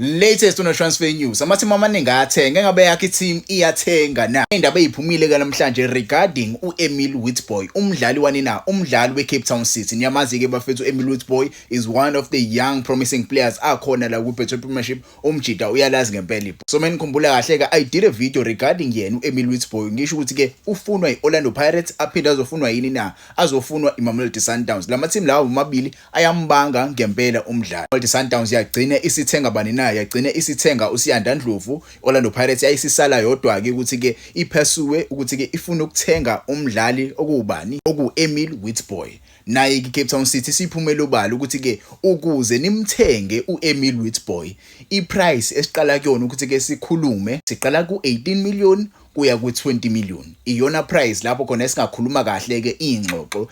Latest on transfer news. Amathimba amaningi ayathenga engabe yakhe team iyathenga na. Indaba eziphumile ke namhlanje regarding uEmile Witbooi, umdlali wanina, umdlali weCape Town City. Niyamazi ke bafethu uEmile Witbooi is one of the young promising players akhona la kuBetway Premiership. Umjida uyalazi ngempela. So menikhumbula kahle ke I did a video regarding yena uEmile Witbooi. Ngisho ukuthi ke ufunwa iOrlando Pirates aphinda azofunwa yini na? Azofunwa iMamelodi Sundowns. Lama team lawo omabili ayambanga ngempela umdlali. Mamelodi Sundowns yagcina isithenga bani na? Yagcina isithenga uSiyanda Ndlovu. Orlando Pirates yayisisala yodwa ke ukuthi ke iphasuwe ukuthi ke ifuna ukuthenga umdlali okubani okuEmile Witbooi. Naye iCape Town City siphumela obala ukuthi ke ukuze nimthenge uEmile Witbooi iprice esiqala kuyona ukuthi ke sikhulume siqala ku18 million kuya ku20 million. Iyona price lapho khona esingakhuluma kahle ke ingxoxo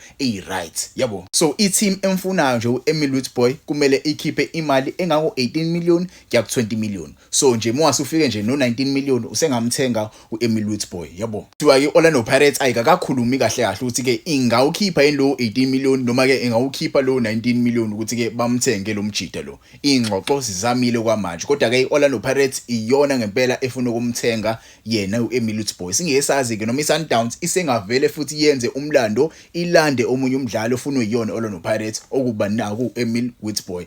right yabo. So i-team emfunayo nje uEmile Witbooi kumele ikhiphe imali engako 18 million kuya ku20 million. So nje mwase ufike nje no19 million usengamthenga uEmile Witbooi yabo. Kuthiwa ke Orlando Pirates ayikakakhulumi kahle kahle ukuthi ke ingawukhipha lo 18 million noma ke ingawukhipha lo 19 million ukuthi ke bamthenge lo mjida lo. Ingxoxo sizamile kwamanje kodwa ke iOrlando Pirates iyona ngempela efuna ukumthenga yena uEmile Witbooi. Singesazi ke noma iSundowns isengavele futhi yenze umlando ilande omunye umdlali ofuna uyiyona Orlando Pirates okuba naku uEmile Witbooi.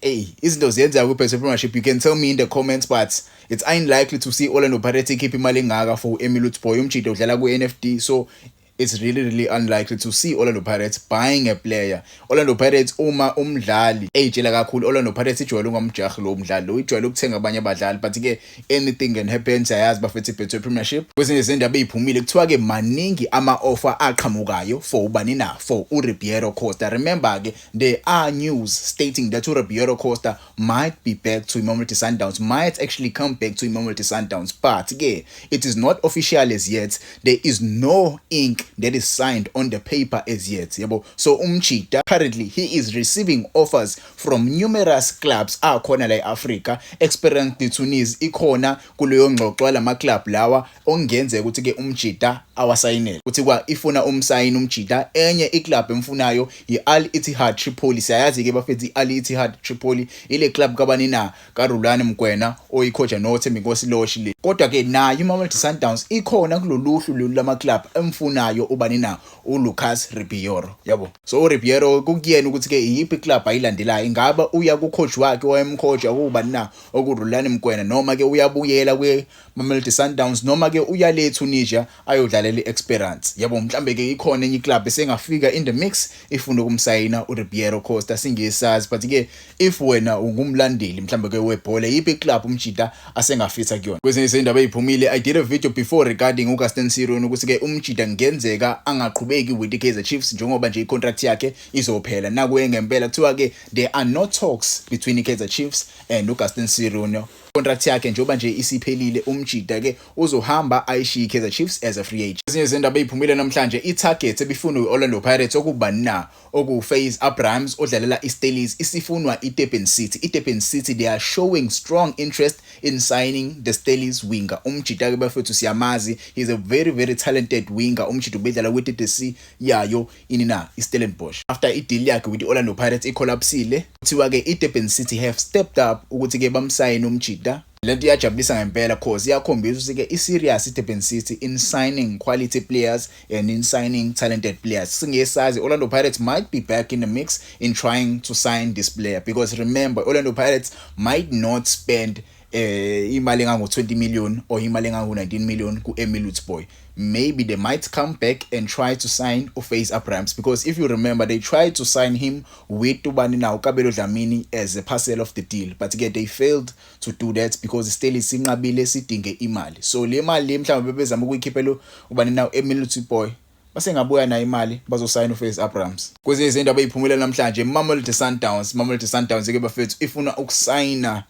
Hey, izinto ziyenza kuBetway Premiership. You can tell me in the comments, but it's unlikely to see Orlando Pirates keep imali engaka for uEmile Witbooi. Umjida udlala kuNFD, so it's really unlikely to see Orlando Pirates buying a player. Orlando Pirates uma umdlali ejela kakhulu Orlando Pirates ijwayele ngamjahi lo umdlali lo ijwayele ukuthenga abanye abadlali, but ke anything can happen. Siyazi bafethu Betway Premiership kwezinye izindaba eziphumile kuthiwa ke maningi ama offer aqhamukayo for ubani na for uRibeiro Costa. Remember ke there are news stating that uRibeiro Costa might be back to Mamelodi Sundowns, might actually come back to Mamelodi Sundowns, but ke it is not official as yet. There is no ink that is signed on the paper as yet yabo. So umjida currently he is receiving offers from numerous clubs akhona la eAfrica. Experience de Tunis ikhona kuleyo ngxoxo lama club lawa ongenzeka ukuthi ke umjida awasayinele uthi kwa ifuna umsayini umjida. Enye iclub emfunayo iAl Ittihad Tripoli. Siyazi ke bafethi iAl Ittihad Tripoli ile club kabani na kaRulani Mgwena oyikhoja noThembi Nkosi Loshi le. Kodwa ke nayo iMamelodi Sundowns ikhona kuloluhlu lama club emfunayo ubani na uLucas Ribeiro yabo. So uRibeiro kukuyena ukuthi ke iyiphi club ayilandelayo, ingaba uya kucoach wakhe wayemcoach akubani na okuRulani Mgwena noma ke uyabuyela kweMamelodi Sundowns noma ke uya le Tunisia ayodlalela iEsperance yabo. Mhlambe ke ikhona enye club esengafika in the mix ifuna ukumsayina uRibeiro Costa singesazi, but ke if wena ungumlandeli mhlambe ke webhola yiphi club umjida asengafitha kuyona. Kwezinye izindaba eziphumile I did a video before regarding uGaston Sironi ukuthi ke umjida ngenzeka angaqhubeki with iKaizer Chiefs njengoba nje icontract yakhe izophela. Nakuye ngempela kuthiwa ke there are no talks between iKaizer Chiefs and uGaston Sironi. Contract yakhe njengoba nje isiphelile umjida ke uzohamba ayishiya iKaizer Chiefs as a free agent. Ezinye izindaba eziphumile namhlanje itarget ebifuna uOrlando Pirates okubani na okuFaze Abrahams odlalela iStellies isifunwa iDurban City. iDurban City they are showing strong interest in signing the Stellies winger. Umjida ke bafethu siyamazi, he's a very talented winger. Umjida ubedlala kwiTTC yayo inina iStellenbosch. After ideal yakhe with Orlando Pirates icollapsile kuthiwa ke iDurban City have stepped up ukuthi ke bamsayine umjida. Lento iyajabulisa ngempela cause iyakhombisa ukuthi ke iserious iDurban City in signing quality players and in signing talented players. Singesazi Orlando Pirates might be back in the mix in trying to sign this player, because remember Orlando Pirates might not spend imali engango 20 million or imali engango 19 million kuEmile Witbooi. Maybe they might come back and try to sign uFaze Abrahams, because if you remember they tried to sign him with ubani na uKabelo Dlamini as a parcel of the deal, but again they failed to do that because still sinqabile sidinge imali. So le mali mhlawumbe bebezama ukuyikhipha lo ubani na uEmile Witbooi base ngabuya na imali bazosayina uFaze Abrahams. Kwezinye izindaba eziphumile namhlanje Mamelodi Sundowns ke bafethu ifuna ukusayina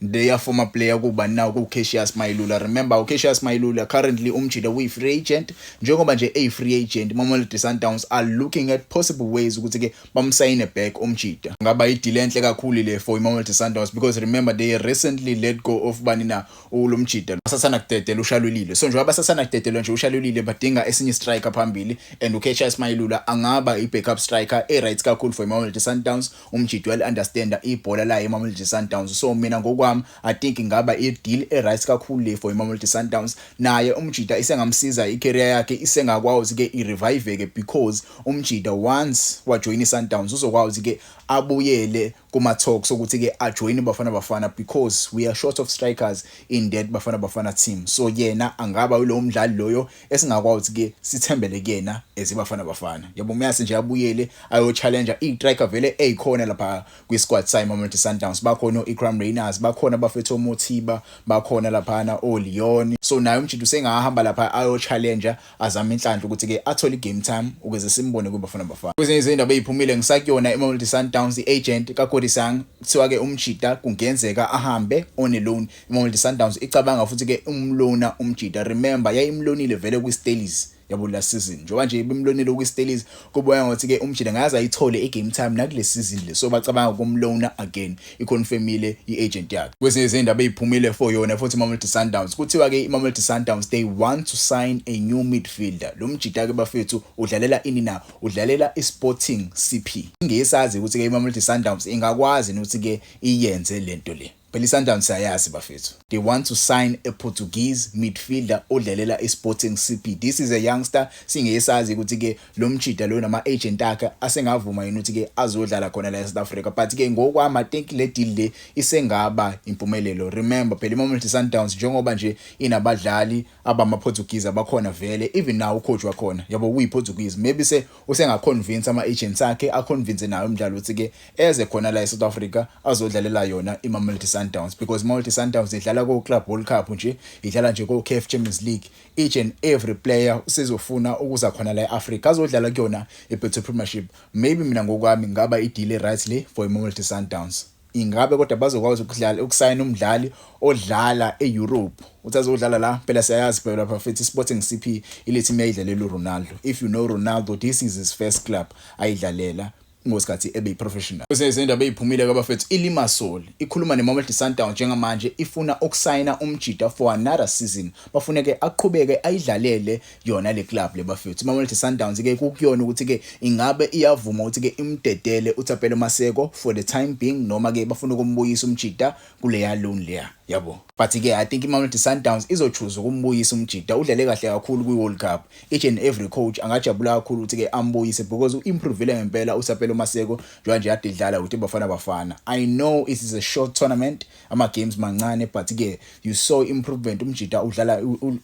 their former player kuba now kuCassius Mayilula. Remember uCassius Mayilula currently umjida we-free agent. Njengoba nje free agent Mamelodi Sundowns are looking at possible ways ukuthi ke bamsayine back umjida. Ngaba ideal enhle kakhulu le for Mamelodi Sundowns, because remember they recently let go of bani na ulumjida basasana kudedela uShalulile. So njengoba basasana kudedela nje uShalulile badinga esinye striker phambili, and uCassius Mayilula angaba i-backup striker right kakhulu for Mamelodi Sundowns. Umjida well understand ibhola la eMamelodi Sundowns. So mina ngokwami sami I think ingaba i-deal e-right kakhulu le for iMamelodi Sundowns. Naye uMjida isengamsiza i-career yakhe isengakwazi ke i-revive ke because uMjida once wajoin iSundowns uzokwazi ke abuyele kuma talks ukuthi ke ajoin Bafana Bafana because we are short of strikers in that Bafana Bafana team. So yena angaba ulo mdlali loyo esingakwazi ke sithembele kuyena eziBafana Bafana. Yabo mase nje abuyele ayo challenger i-striker vele eyikhona lapha kwi squad side iMamelodi Sundowns. Bakhona uIkram Reyners, bakhona bafethu Mothiba, bakhona lapha oLeon. So naye uMjida usengahamba lapha ayo challenger azama inhlanhla ukuthi ke athole game time ukuze simbone kuBafana Bafana. Kwezinye izindaba eziphumile ngisakuyona iMamelodi Sundowns i-agent kaGodisang kuthiwa ke uMjida kungenzeka ahambe on a loan. iMamelodi Sundowns icabanga futhi ke umlona uMjida. Remember yayimlonile vele kwiStelis yabo last season njengoba nje bimlonile kwiStelis kuboya ngokuthi ke uMjida ngaze ayithole igame time nakule season le. So bacabanga ukumlona again iconfirmile iagent yakhe. Kwezinye izindaba eziphumile for yona futhi iMamelodi Sundowns kuthiwa ke iMamelodi Sundowns they want to sign a new midfielder. Lo Mjida ke bafethu udlalela ini na? Udlalela iSporting CP. Ngesazi ukuthi ke iMamelodi Sundowns ingakwazi ukuthi ke iyenze lento le. Phela iSundowns ayazi bafethu. They want to sign a Portuguese midfielder odlalela iSporting CP. This is a youngster singesazi ukuthi ke lo Mjida lo nama agent akhe asengavuma yini ukuthi ke azodlala khona la eSouth Africa. But ke ngokwami I think le deal le isengaba impumelelo. Remember phela iMamelodi Sundowns njengoba nje inabadlali abama Portuguese abakhona vele, even now ucoach wakhona yabo uyiPortuguese. Maybe se usengaconvince ama agents akhe aconvince nayo umdlalo ukuthi ke eze khona la eSouth Africa azodlalela yona iMamelodi Sundowns because iMamelodi Sundowns idlala ku Club World Cup nje, idlala nje ku CAF Champions League. Each and every player usezofuna ukuza khona la eAfrica azodlala kuyona iBetway Premiership. Maybe mina ngokwami ngaba ideal right le for iMamelodi Sundowns. Ingabe kodwa bazokwazi ukusayina umdlali odlala eEurope utazodlala la phela siyazi phela lapha futhi Sporting CP ilethi mayidlalela uRonaldo. If you know Ronaldo, this is his first club ayidlalela ngosikhathi ebe professional. Kwezinye izindaba eziphumile kabafethu iLimassol ikhuluma neMamelodi Sundowns njengamanje ifuna ukusayina uMjida for another season. Bafuna ke aqhubeke ayidlalele yona le club le bafethu. iMamelodi Sundowns ke kukuyona ukuthi ke ingabe iyavuma ukuthi ke imdedele uThapelo Maseko for the time being noma ke bafuna ukumbuyisa uMjida kule ya loan leya yabo. But ke I think iMamelodi Sundowns izochoose ukumbuyisa uMjida. Udlale kahle kakhulu kwiWorld Cup. Each and every coach angajabula kakhulu ukuthi ke ambuyise because uimprovele ngempela uThapelo Maseko njengoba adidlala ukuthi Bafana Bafana. I know it is a short tournament, ama games mancane, but ke you saw improvement. uMjida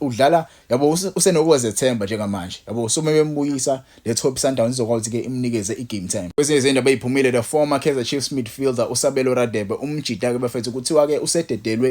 udlala yabo usenokuzethemba njengamanje yabo. So membuyisa let's hope Sundowns izokwazi ke imnikeze igame time. Kwezinye izindaba eziphumile the former Kaizer Chiefs midfielder uSabelo Radebe uMjida ke bafethu kuthiwa ke usededelwe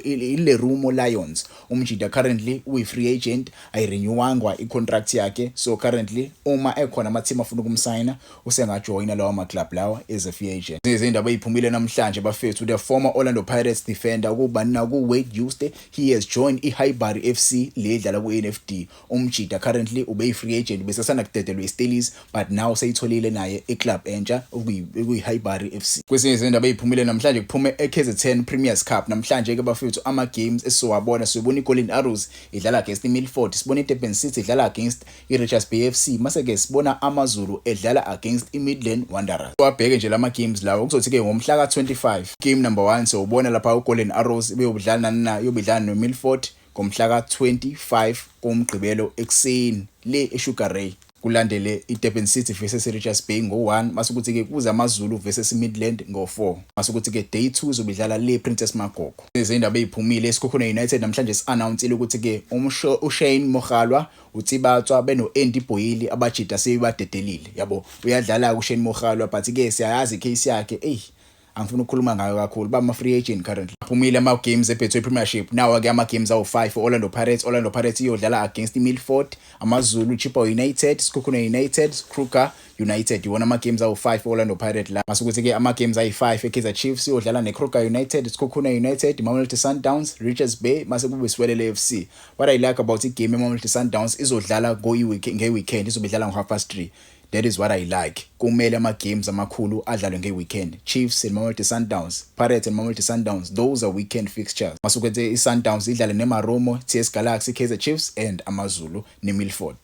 iLerumo Lions. uMjida currently uyi-free agent, ayirenewangwa i-contract yakhe. So currently uma ekhona ama team afuna ukumsayina usengajoyina lawa ama club lawa as a free agent. Izindaba eziphumile namhlanje bafethu the former Orlando Pirates defender kubani ku Wade Yuste he has joined iHighbury FC le dlala ku NFD. uMjida currently ube free agent bese sana kudedelwe iStelis but now seyitholile naye iclub entsha kuyiHighbury FC. Kwesinye izindaba eziphumile namhlanje kuphume eKZN Premiers Cup. Namhlanje ke bafethu ama games esizowabona sibona iGolden Arrows idlala against iMilford, sibona iDurban City idlala against iRichards Bay FC, mase ke sibona AmaZulu edlala against iMidland Wanderers. Wabheke nje lama games lawo kuzothi ke ngomhla ka25 game number 1 so ubona lapha uGolden Arrows beyobudlala yobidlala noMilford ngomhla ka25 kumgqibelo ekseni le eSugar Ray. Kulandele iDurban City versus Richards Bay ngo1, masukuthi ke kuza AmaZulu versus Midland ngo4, masukuthi ke day 2 zobidlala le Princess Makoko. Izindaba eziphumile eSikhukhune United namhlanje si-announce ukuthi ke uShane Moghalwa uTsibatswa beno Andy Boyle abajida sebebadedelile yabo. Uyadlala kuShane Moghalwa but ke siyayazi case yakhe angifuna ukukhuluma ngayo kakhulu bama free agent currently. Phumile ama games eBetway Premiership. Now ke ama games awu5 for Orlando Pirates iyodlala against iMilford, AmaZulu, Chippa United, Sikhukhune United, Kruger United. Iwona ama games awu5 for Orlando Pirates la. Masukuthi ke ama games ayi5 eKaizer Chiefs iyodlala neKruger United, Sikhukhune United, Mamelodi Sundowns, Richards Bay, mase kube Swelele FC. What I like about igame eMamelodi Sundowns izodlala nge-weekend izobidlala ngo3:30. That is what I like. Kumele ama games amakhulu adlalwe nge-weekend. Chiefs and Mamelodi Sundowns, Pirates and Mamelodi Sundowns, those are weekend fixtures. Masukuthi iSundowns idlale neMaromo, TS Galaxy, Kaizer Chiefs and AmaZulu neMilford.